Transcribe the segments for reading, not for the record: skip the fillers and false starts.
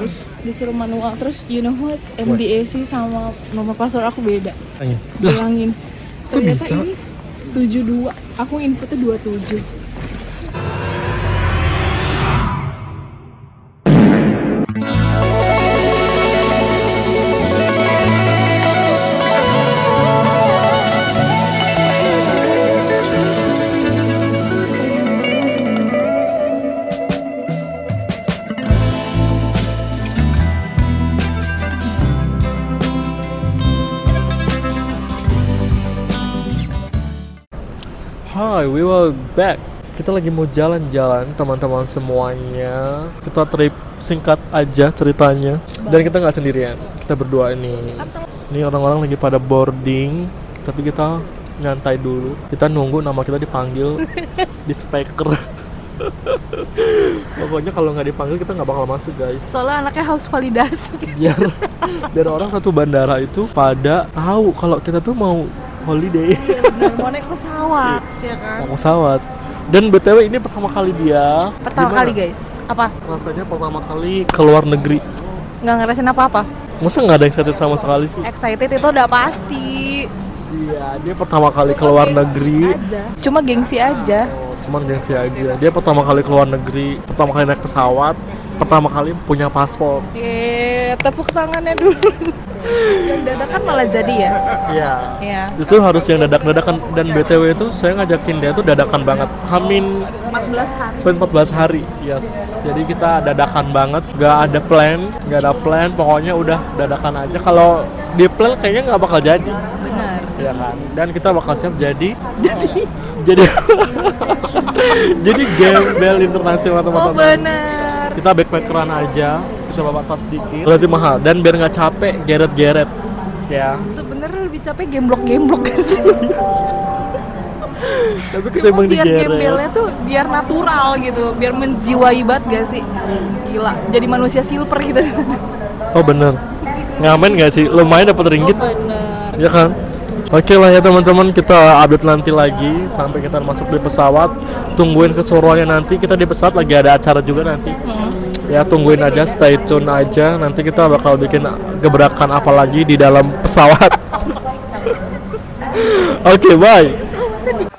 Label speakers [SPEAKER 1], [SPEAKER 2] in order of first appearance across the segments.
[SPEAKER 1] terus disuruh manual, terus you know what, MDAC sama nomor password aku beda. Bilangin ternyata
[SPEAKER 2] bisa?
[SPEAKER 1] ini 72, aku inputnya 27.
[SPEAKER 2] Hi, we were back. Kita lagi mau jalan-jalan teman-teman semuanya. Kita trip singkat aja ceritanya. Dan kita nggak sendirian. Kita berdua ini. Ini orang-orang lagi pada boarding, tapi kita nyantai dulu. Kita nunggu nama kita dipanggil di speaker. Pokoknya kalau nggak dipanggil kita nggak bakal masuk, guys.
[SPEAKER 1] Soalnya anaknya harus validasi.
[SPEAKER 2] Biar orang satu bandara itu pada tahu kalau kita tuh mau holiday.
[SPEAKER 1] Iya benar, mau naik pesawat, ya kan?
[SPEAKER 2] Mau pesawat. Dan BTW ini pertama kali dia.
[SPEAKER 1] Pertama
[SPEAKER 2] Gimana
[SPEAKER 1] kali guys. Apa?
[SPEAKER 2] rasanya pertama kali ke luar negeri?
[SPEAKER 1] Nggak ngerasain apa-apa?
[SPEAKER 2] Masa nggak ada excited sama sekali sih?
[SPEAKER 1] Excited itu udah pasti.
[SPEAKER 2] Iya, dia pertama kali ke luar negeri.
[SPEAKER 1] Cuma gengsi aja.
[SPEAKER 2] Oh, cuman gengsi aja. Dia pertama kali ke luar negeri, pertama kali naik pesawat, pertama kali punya paspor.
[SPEAKER 1] Tepuk tangannya dulu. Yang dadakan malah jadi ya?
[SPEAKER 2] Iya.
[SPEAKER 1] Iya.
[SPEAKER 2] Justru harus yang dadak-dadakan. Dan BTW itu saya ngajakin dia tuh dadakan banget. Hamin
[SPEAKER 1] 14 hari.
[SPEAKER 2] 14 hari, yes. Jadi kita dadakan banget, gak ada plan, pokoknya udah dadakan aja. Kalau di plan kayaknya nggak bakal jadi,
[SPEAKER 1] Benar.
[SPEAKER 2] ya kan? Dan kita bakal siap jadi jadi gembel internasional
[SPEAKER 1] Oh
[SPEAKER 2] teman-teman.
[SPEAKER 1] benar.
[SPEAKER 2] Kita backpackeran aja, kita bawa tas sedikit, lebih mahal. Dan biar nggak capek, geret-geret, ya.
[SPEAKER 1] Sebenarnya lebih capek gemblok-gemblok sih.
[SPEAKER 2] Tapi ketimbang
[SPEAKER 1] Biar
[SPEAKER 2] digeret.
[SPEAKER 1] gembelnya tuh biar natural gitu, biar menjiwai banget gak sih? Gila, jadi manusia silver kita di sana.
[SPEAKER 2] Oh bener, ngamen nggak sih? Lumayan dapat ringgit,
[SPEAKER 1] Benar.
[SPEAKER 2] ya kan? Oke lah ya teman-teman, kita update nanti lagi sampai kita masuk di pesawat. Tungguin keseruannya nanti. Kita di pesawat lagi ada acara juga nanti. Ya tungguin aja, stay tune aja. Nanti kita bakal bikin gebrakan apa lagi di dalam pesawat. Oke, bye.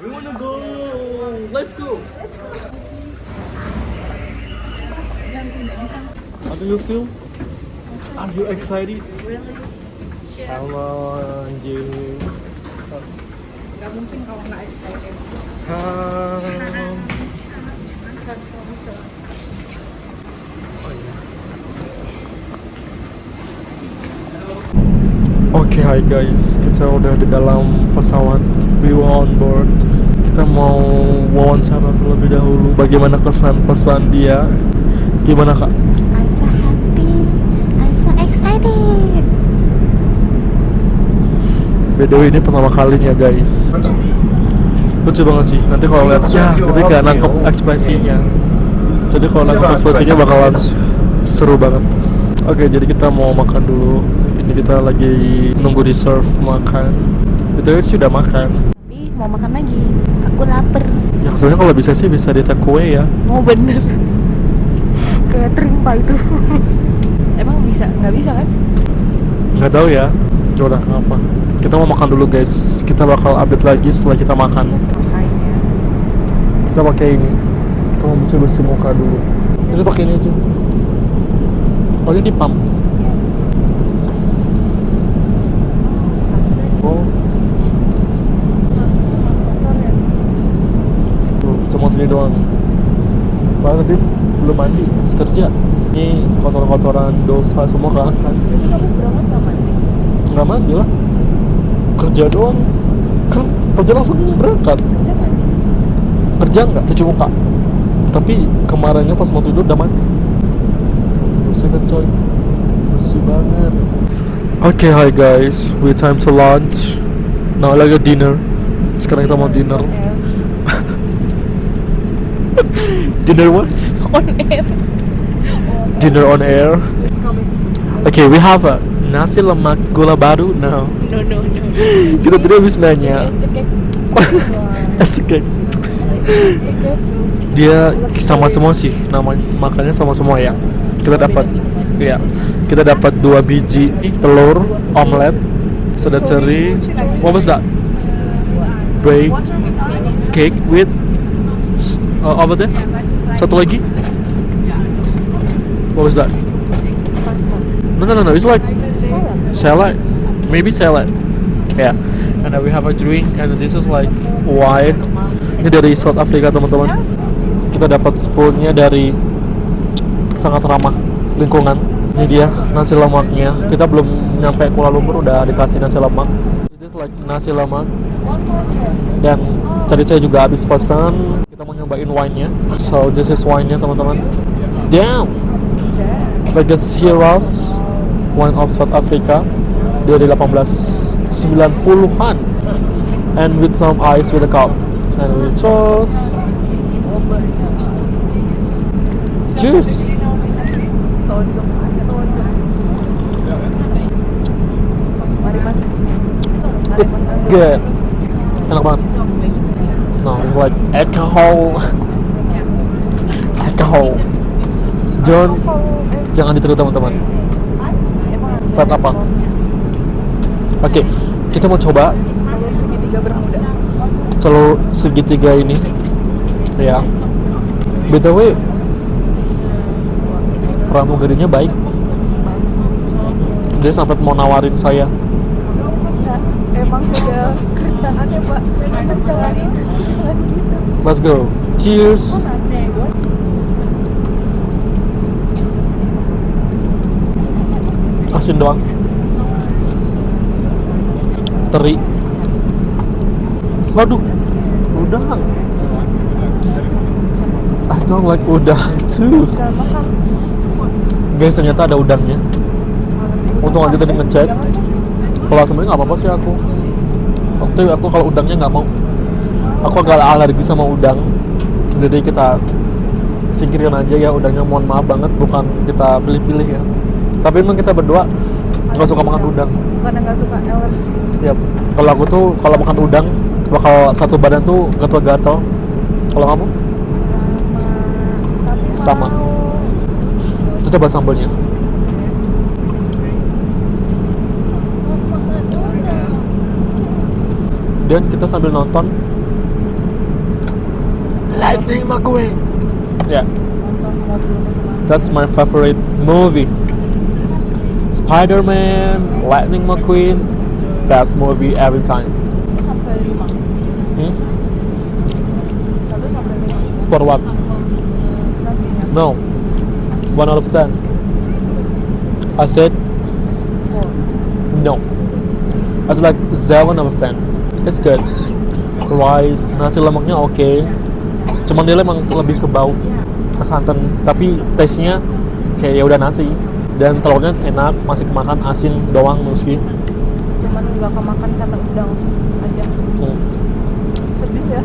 [SPEAKER 2] We wanna go. Let's go. How do you feel? Are you excited? Halo anjing.
[SPEAKER 1] Gak mungkin kalau nggak excited.
[SPEAKER 2] Oke, hai guys, kita udah di dalam pesawat. We were on board. Kita mau wawancara terlebih dahulu. Bagaimana kesan pesan dia? Gimana kak?
[SPEAKER 1] I'm so happy, I'm so excited.
[SPEAKER 2] BTW ini pertama kalinya guys. Lucu banget sih. Nanti kalau lihat ya, tapi gak nangkep ekspresinya. Jadi kalau nangkep ekspresinya bakalan seru banget. Oke, jadi kita mau makan dulu. Ini kita lagi nunggu di serve makan. BTW sudah makan.
[SPEAKER 1] Tapi mau makan lagi, aku lapar.
[SPEAKER 2] Ya sebenarnya kalau bisa sih bisa di take away ya.
[SPEAKER 1] Oh bener. Catering pak itu. Emang bisa? Nggak bisa kan?
[SPEAKER 2] Nggak tahu ya. Ya udah apa. Kita mau makan dulu guys. Kita bakal update lagi setelah kita makan. Kita pakai ini. Kita mau bersih muka dulu. Ini pakai ini aja. Oh ini di pump. Oh. Tuh, cuma segini doang. Padahal tadi belum mandi, habis kerja. Ini kotoran-kotoran dosa semua kan?
[SPEAKER 1] Jadi kamu berangkat nggak mandi?
[SPEAKER 2] Nggak mandi lah. Kerja doang. Kan kerja langsung berangkat.
[SPEAKER 1] Kerja mandi?
[SPEAKER 2] Kerja nggak, cuci muka. Tapi kemarinnya pas mau tidur udah mandi. Bersih kan coy. Bersih banget. Oke, hi guys, we time to lunch. Now lagi dinner. Sekarang kita mau dinner. Dinner what?
[SPEAKER 1] On air.
[SPEAKER 2] Dinner on air. Okay, we have a nasi lemak gula baru now.
[SPEAKER 1] No.
[SPEAKER 2] Kita tadi habis nanya.
[SPEAKER 1] It's okay.
[SPEAKER 2] Dia sama semua sih, nama makannya sama semua ya. Kita dapat Ya, kita dapat 2 biji telur omelet, soda ceri. What was that? Bread, cake with over there. Satu lagi. What was that? No. It's like salad. Maybe salad. Yeah. And then we have a drink, and this is like wine. Ini dari South Africa teman-teman. Kita dapat spoonnya dari sangat ramah lingkungan. Ini dia nasi lemaknya. Kita belum nyampe Kuala Lumpur udah dikasih nasi lemak. This is like nasi lemak. Dan tadi saya juga habis pesan. Kita mau nyobain wine-nya. So this is wine-nya teman-teman. Damn. Vegas Shiraz, wine of South Africa. Dari 1890-an. And with some ice with a cup. And we toast. Cheers.
[SPEAKER 1] Mari mas.
[SPEAKER 2] It's good. Enak banget. No, it's like alcohol. Alcohol. Jangan ditiru teman-teman. Buat apa? Oke, kita mau coba telur segitiga ini. Ya. BTW pramugarinya baik. Dia sampai mau nawarin saya.
[SPEAKER 1] Emang udah kerjaannya pak.
[SPEAKER 2] Let's go. Cheers. Asin doang. Teri. Waduh, udang. I don't like udang too. Guys, ternyata ada udangnya. Untung aja tadi ngecek. Kalau sebenarnya nggak apa-apa sih aku. Waktu aku kalau udangnya nggak mau. Aku agak alergi sama udang. Jadi kita singkirin aja ya udangnya. Mohon maaf banget, bukan kita pilih-pilih ya. Tapi memang kita berdua nggak suka makan udang.
[SPEAKER 1] Karena nggak suka alergi.
[SPEAKER 2] Yap. Kalau aku tuh kalau makan udang bakal satu badan tuh gatel-gatel. Kalau kamu? Sama. Kita coba sambelnya. Dan kita sambil nonton Lightning McQueen. Yeah. That's my favorite movie. Spider-Man, Lightning McQueen, best movie every time. For what? No. 1 out of 10. I said no. I was like 7 out of 10. It's good. Rice, nasi lemaknya oke. Cuman dia emang lebih ke bau santan, tapi taste-nya kayak ya udah nasi. Dan telurnya enak, masih kemakan asin doang meski.
[SPEAKER 1] Cuman nggak kemakan karena udang aja. Sedih ya.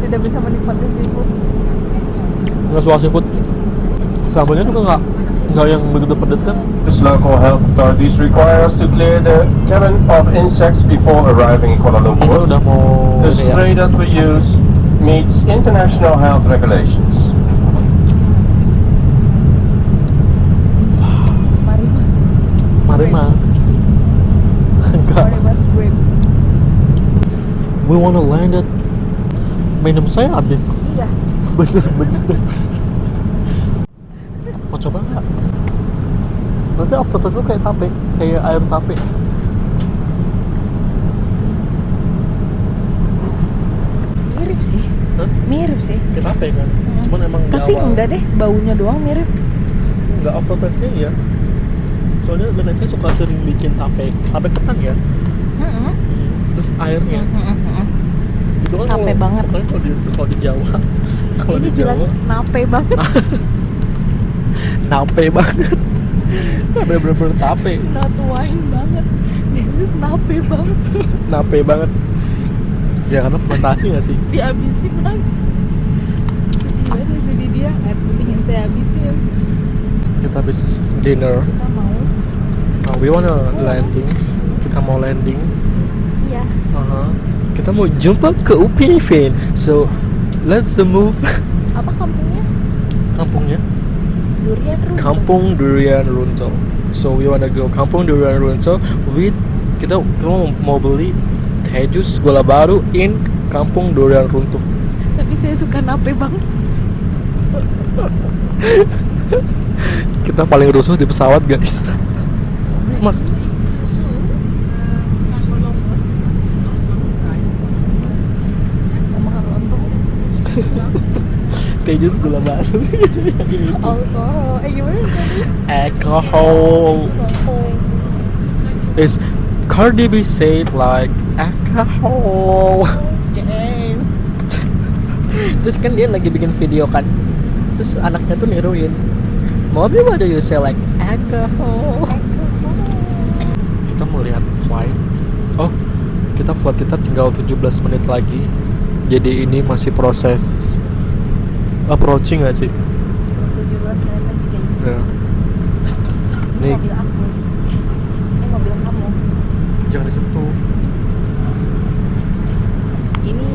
[SPEAKER 1] Tidak bisa menikmati seafood.
[SPEAKER 2] Nggak suka seafood. Sambalnya juga nggak yang begitu pedas kan?
[SPEAKER 3] Local health authorities require us to clear the cabin of insects before arriving in Kuala
[SPEAKER 2] Ini
[SPEAKER 3] Lumpur.
[SPEAKER 2] udah mau
[SPEAKER 3] The
[SPEAKER 2] ini ya.
[SPEAKER 3] spray that we use meets international health regulations.
[SPEAKER 1] Mari mas.
[SPEAKER 2] Mari mas. Enggak.
[SPEAKER 1] Mari mas grape.
[SPEAKER 2] We wanna land it. Minum saya habis.
[SPEAKER 1] Iya.
[SPEAKER 2] Bener. Mau coba nggak? Nanti aftertaste lu kayak tape, kayak air tape.
[SPEAKER 1] Mirip sih.
[SPEAKER 2] Hah?
[SPEAKER 1] Mirip sih.
[SPEAKER 2] Kayak tape kan? Cuman emang di
[SPEAKER 1] Tapi
[SPEAKER 2] awal
[SPEAKER 1] enggak deh, baunya doang mirip.
[SPEAKER 2] nggak aftertaste-nya iya. Soalnya nenek saya suka sering bikin tape ketan ya. Terus airnya. Itu kan
[SPEAKER 1] Tape
[SPEAKER 2] kalau-
[SPEAKER 1] banget.
[SPEAKER 2] Makanya kalau di Jawa, kalau di Jawa
[SPEAKER 1] nape banget.
[SPEAKER 2] nape banget. Bener-bener tape.
[SPEAKER 1] Not wine banget. This is nape banget.
[SPEAKER 2] Nape banget. Ya karena fermentasi nggak sih?
[SPEAKER 1] Dihabisin lagi. Sedih dia. Air putih yang saya habisin.
[SPEAKER 2] Kita habis dinner.
[SPEAKER 1] Kita mau.
[SPEAKER 2] We wanna landing. Kita mau landing.
[SPEAKER 1] Iya.
[SPEAKER 2] Kita mau jumpa ke Upin Ipin. So let's move.
[SPEAKER 1] Apa kampungnya?
[SPEAKER 2] Kampungnya
[SPEAKER 1] 20 Durian Runtuh.
[SPEAKER 2] Kampung Durian Runtuh. So we wanna go Kampung Durian Runtuh with kita mau beli teh jus gula baru in Kampung Durian Runtuh.
[SPEAKER 1] Tapi saya suka nape banget.
[SPEAKER 2] Kita paling rusuh di pesawat guys. Mas,
[SPEAKER 1] Makan lontong sih.
[SPEAKER 2] teh jus gula baru.
[SPEAKER 1] Alkohol. Gimana tadi?
[SPEAKER 2] Alcohol. Is Cardi B said like alcohol.
[SPEAKER 1] Jeng.
[SPEAKER 2] Terus kan dia lagi bikin video kan. Terus anaknya tuh niruin. Mommy, what do you say like alcohol? Kita mau lihat flight. Oh, flight kita tinggal 17 menit lagi. Jadi ini masih proses approaching gak sih?
[SPEAKER 1] 17 menit lagi guys.
[SPEAKER 2] Ya.
[SPEAKER 1] Ini
[SPEAKER 2] Nih,
[SPEAKER 1] mobil aku. Ini mobil kamu.
[SPEAKER 2] jangan disentuh.
[SPEAKER 1] Ini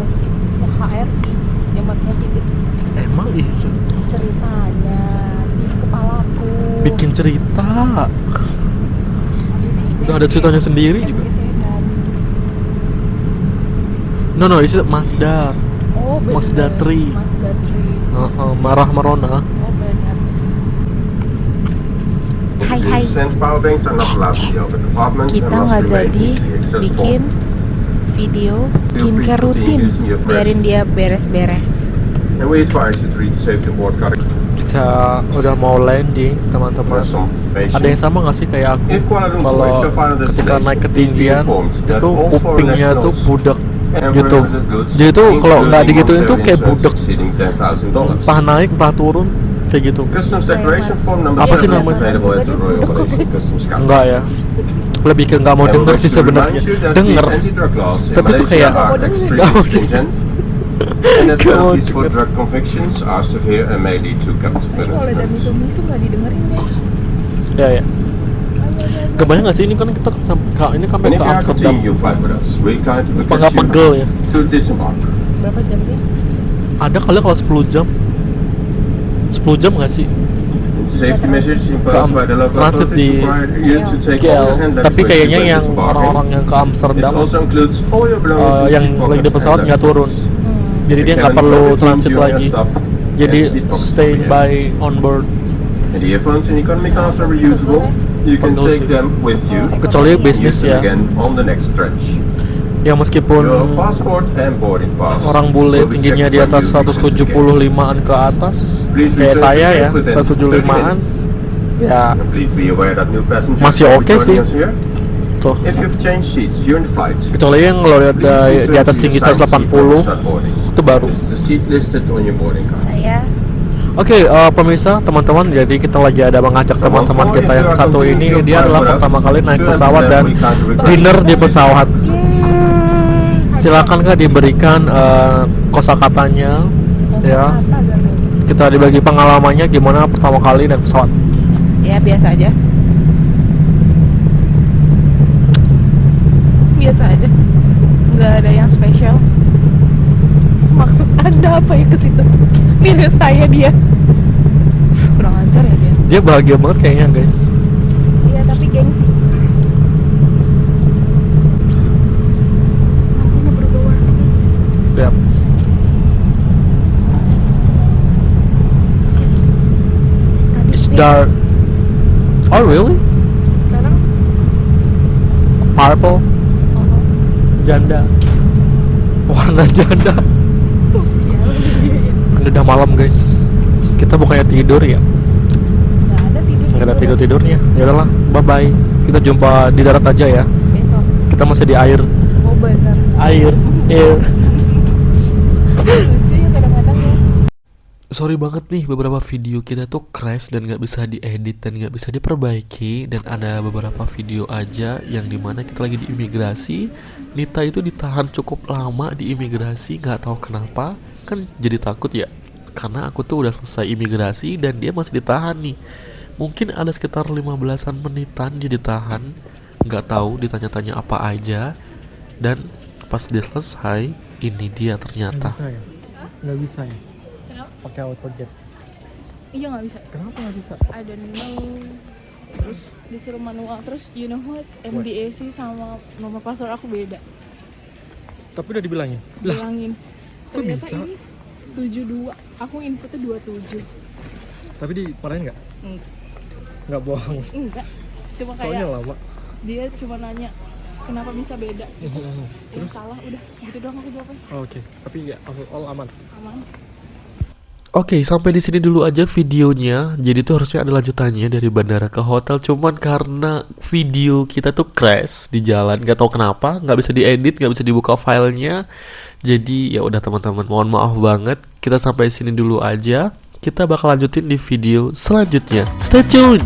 [SPEAKER 1] si HRV yang matinya sipit.
[SPEAKER 2] Emang isu
[SPEAKER 1] Ceritanya di kepalaku.
[SPEAKER 2] bikin cerita. Udah ada ceritanya sendiri juga. No, is it Mazda?
[SPEAKER 1] Oh, bener.
[SPEAKER 2] Mazda 3.
[SPEAKER 1] Mazda 3.
[SPEAKER 2] Marah Marona.
[SPEAKER 1] Oh, benar. Hai.
[SPEAKER 3] Send power banks are not allowed to the other departments
[SPEAKER 1] Kita
[SPEAKER 3] and
[SPEAKER 1] nggak
[SPEAKER 3] must remain
[SPEAKER 1] jadi
[SPEAKER 3] easily accessible.
[SPEAKER 1] bikin video skincare rutin. Biarin dia beres-beres.
[SPEAKER 3] And we advise you to read the safety board card.
[SPEAKER 2] Kita udah mau landing teman-teman.
[SPEAKER 3] For some information.
[SPEAKER 2] Ada yang sama nggak sih kayak aku?
[SPEAKER 3] If Kuala Lumpur
[SPEAKER 2] Kalau
[SPEAKER 3] is your final
[SPEAKER 2] ketika
[SPEAKER 3] destination,
[SPEAKER 2] naik
[SPEAKER 3] please be
[SPEAKER 2] ketinggian
[SPEAKER 3] informed that
[SPEAKER 2] itu
[SPEAKER 3] all foreign
[SPEAKER 2] kupingnya tuh
[SPEAKER 3] nationals
[SPEAKER 2] budak
[SPEAKER 3] and
[SPEAKER 2] gitu.
[SPEAKER 3] related goods,
[SPEAKER 2] Jadi tuh kalau nggak
[SPEAKER 3] including
[SPEAKER 2] digituin tuh kayak
[SPEAKER 3] monetary
[SPEAKER 2] budak.
[SPEAKER 3] instruments exceeding $10,000.
[SPEAKER 2] Entah naik, entah turun, kayak gitu.
[SPEAKER 3] Customs declaration form number
[SPEAKER 2] Apa sih
[SPEAKER 3] 7 is
[SPEAKER 2] namanya?
[SPEAKER 3] available at the Royal Malaysian Customs Council.
[SPEAKER 2] Enggak ya. Lebih ke nggak mau
[SPEAKER 3] I would
[SPEAKER 2] denger
[SPEAKER 3] like
[SPEAKER 2] sih
[SPEAKER 3] to
[SPEAKER 2] sebenarnya.
[SPEAKER 3] remind you that
[SPEAKER 2] Denger.
[SPEAKER 3] the anti-drug laws in
[SPEAKER 2] Tapi tuh
[SPEAKER 3] Malaysia
[SPEAKER 2] kayak
[SPEAKER 3] are
[SPEAKER 2] nggak
[SPEAKER 3] extremely
[SPEAKER 2] mau
[SPEAKER 3] stringent, and that
[SPEAKER 2] Nggak mau
[SPEAKER 3] penalties for
[SPEAKER 2] denger.
[SPEAKER 3] drug convictions are severe and may lead to capital
[SPEAKER 1] Ini kalau ada
[SPEAKER 3] punishment.
[SPEAKER 1] misu-misu nggak didengerin deh.
[SPEAKER 2] Ya. Kebayang nggak sih ini kan kita ini kan
[SPEAKER 3] And if
[SPEAKER 2] ke
[SPEAKER 3] you are
[SPEAKER 2] Amsterdam.
[SPEAKER 3] continuing your flight with us, we kindly
[SPEAKER 2] Apa nggak
[SPEAKER 3] request you
[SPEAKER 2] pegel ya?
[SPEAKER 3] to disembark.
[SPEAKER 1] Berapa jam sih?
[SPEAKER 2] Ada kali kalau 10 jam. 10 jam nggak sih?
[SPEAKER 3] Safety measures imposed by the local
[SPEAKER 2] transit
[SPEAKER 3] authorities
[SPEAKER 2] di
[SPEAKER 3] require you to take all
[SPEAKER 2] KL.
[SPEAKER 3] your hand bags
[SPEAKER 2] Tapi
[SPEAKER 3] with you
[SPEAKER 2] kayaknya
[SPEAKER 3] when
[SPEAKER 2] yang
[SPEAKER 3] disembarking.
[SPEAKER 2] orang-orang yang ke
[SPEAKER 3] This
[SPEAKER 2] Amsterdam
[SPEAKER 3] also includes all your belongings
[SPEAKER 2] yang
[SPEAKER 3] in seat
[SPEAKER 2] lagi di
[SPEAKER 3] pockets
[SPEAKER 2] pesawat
[SPEAKER 3] and
[SPEAKER 2] nggak turun.
[SPEAKER 3] laptops.
[SPEAKER 2] Jadi
[SPEAKER 3] The
[SPEAKER 2] dia nggak
[SPEAKER 3] cabin
[SPEAKER 2] perlu
[SPEAKER 3] crew
[SPEAKER 2] transit
[SPEAKER 3] during your
[SPEAKER 2] lagi.
[SPEAKER 3] stop
[SPEAKER 2] Jadi
[SPEAKER 3] and seat pockets
[SPEAKER 2] stay
[SPEAKER 3] will be
[SPEAKER 2] by on board.
[SPEAKER 3] And the earphones in economy class are reusable. You can
[SPEAKER 2] Pegel
[SPEAKER 3] take
[SPEAKER 2] sih.
[SPEAKER 3] them with you.
[SPEAKER 2] Kecuali
[SPEAKER 3] Use
[SPEAKER 2] bisnis
[SPEAKER 3] them
[SPEAKER 2] ya.
[SPEAKER 3] again on the next stretch.
[SPEAKER 2] Yang meskipun
[SPEAKER 3] Your passport and boarding pass
[SPEAKER 2] orang bule
[SPEAKER 3] will be
[SPEAKER 2] tingginya
[SPEAKER 3] checked
[SPEAKER 2] di
[SPEAKER 3] when
[SPEAKER 2] atas
[SPEAKER 3] you exit the gate.
[SPEAKER 2] 175-an ke atas,
[SPEAKER 3] Please
[SPEAKER 2] kayak
[SPEAKER 3] return
[SPEAKER 2] saya
[SPEAKER 3] to
[SPEAKER 2] ya,
[SPEAKER 3] gate within
[SPEAKER 2] 175-an,
[SPEAKER 3] 30 minutes.
[SPEAKER 2] ya
[SPEAKER 3] And please be aware that new passengers
[SPEAKER 2] Masih
[SPEAKER 3] will be
[SPEAKER 2] oke
[SPEAKER 3] joining
[SPEAKER 2] sih.
[SPEAKER 3] us here.
[SPEAKER 2] tuh.
[SPEAKER 3] If you've changed seats during the flight,
[SPEAKER 2] Kecuali yang kalau lihat di atas tinggi 180 itu baru.
[SPEAKER 3] This is the seat listed on your boarding card.
[SPEAKER 1] Saya
[SPEAKER 2] Oke, pemirsa, teman-teman, jadi kita lagi ada mengajak teman-teman kita yang satu ini, dia adalah pertama kali naik pesawat dan dinner di pesawat. Silakan Kak diberikan kosakatanya, ya. Kita dibagi pengalamannya gimana pertama kali naik pesawat.
[SPEAKER 1] ya biasa aja. Biasa aja. Nggak ada yang spesial. Maksud Anda apa ya ke situ? Mirip saya dia. Kurang ajar ya dia.
[SPEAKER 2] Dia bahagia banget kayaknya, guys.
[SPEAKER 1] Iya, tapi gengsi. Lampunya berubah warna, guys.
[SPEAKER 2] Ya.
[SPEAKER 1] Tadi
[SPEAKER 2] It's
[SPEAKER 1] pink,
[SPEAKER 2] dark. Oh really?
[SPEAKER 1] sekarang
[SPEAKER 2] Purple,
[SPEAKER 1] oh,
[SPEAKER 2] janda. Warna janda.
[SPEAKER 1] sialan dia.
[SPEAKER 2] Udah malam, guys. Kita bukannya tidur ya?
[SPEAKER 1] Nggak ada tidur.
[SPEAKER 2] Nggak ada tidur-tidurnya. Ya udahlah, bye-bye. Kita jumpa di darat aja ya.
[SPEAKER 1] Besok.
[SPEAKER 2] Kita masih di air.
[SPEAKER 1] Oh benar.
[SPEAKER 2] Air. Air.
[SPEAKER 1] Lucu ya kadang-kadang ya.
[SPEAKER 2] Sorry banget nih, beberapa video kita tuh crash dan nggak bisa diedit dan nggak bisa diperbaiki. Dan ada beberapa video aja yang dimana kita lagi di imigrasi. Nita itu ditahan cukup lama di imigrasi, nggak tahu kenapa. Kan jadi takut ya, karena aku tuh udah selesai imigrasi dan dia masih ditahan nih. Mungkin ada sekitar 15-an menitan dia ditahan, nggak tahu ditanya-tanya apa aja. Dan pas dia selesai, ini dia ternyata.
[SPEAKER 4] Nggak bisa ya? Pakai auto jet.
[SPEAKER 1] Iya nggak bisa.
[SPEAKER 2] Kenapa nggak bisa?
[SPEAKER 1] I don't know. Terus disuruh manual. Terus you know what? MDAC sama nomor password aku beda.
[SPEAKER 2] Tapi udah dibilangin. Lah,
[SPEAKER 1] Bilangin.
[SPEAKER 2] kok
[SPEAKER 1] Ternyata
[SPEAKER 2] bisa?
[SPEAKER 1] ini 72. Aku inputnya 27.
[SPEAKER 2] tapi dimarahin nggak?
[SPEAKER 1] Enggak.
[SPEAKER 2] Nggak bohong.
[SPEAKER 1] Enggak. Cuma
[SPEAKER 2] Soalnya
[SPEAKER 1] kayak
[SPEAKER 2] lama.
[SPEAKER 1] dia cuma nanya kenapa bisa beda. Yang
[SPEAKER 2] Terus?
[SPEAKER 1] salah udah gitu doang aku jawabnya.
[SPEAKER 2] Oke. Tapi ya all aman.
[SPEAKER 1] Aman.
[SPEAKER 2] Oke, sampai di sini dulu aja videonya. Jadi tuh harusnya ada lanjutannya dari bandara ke hotel. Cuman karena video kita tuh crash di jalan, nggak tahu kenapa, nggak bisa diedit, nggak bisa dibuka filenya. Jadi ya udah teman-teman, mohon maaf banget. Kita sampai sini dulu aja. Kita bakal lanjutin di video selanjutnya. Stay tune.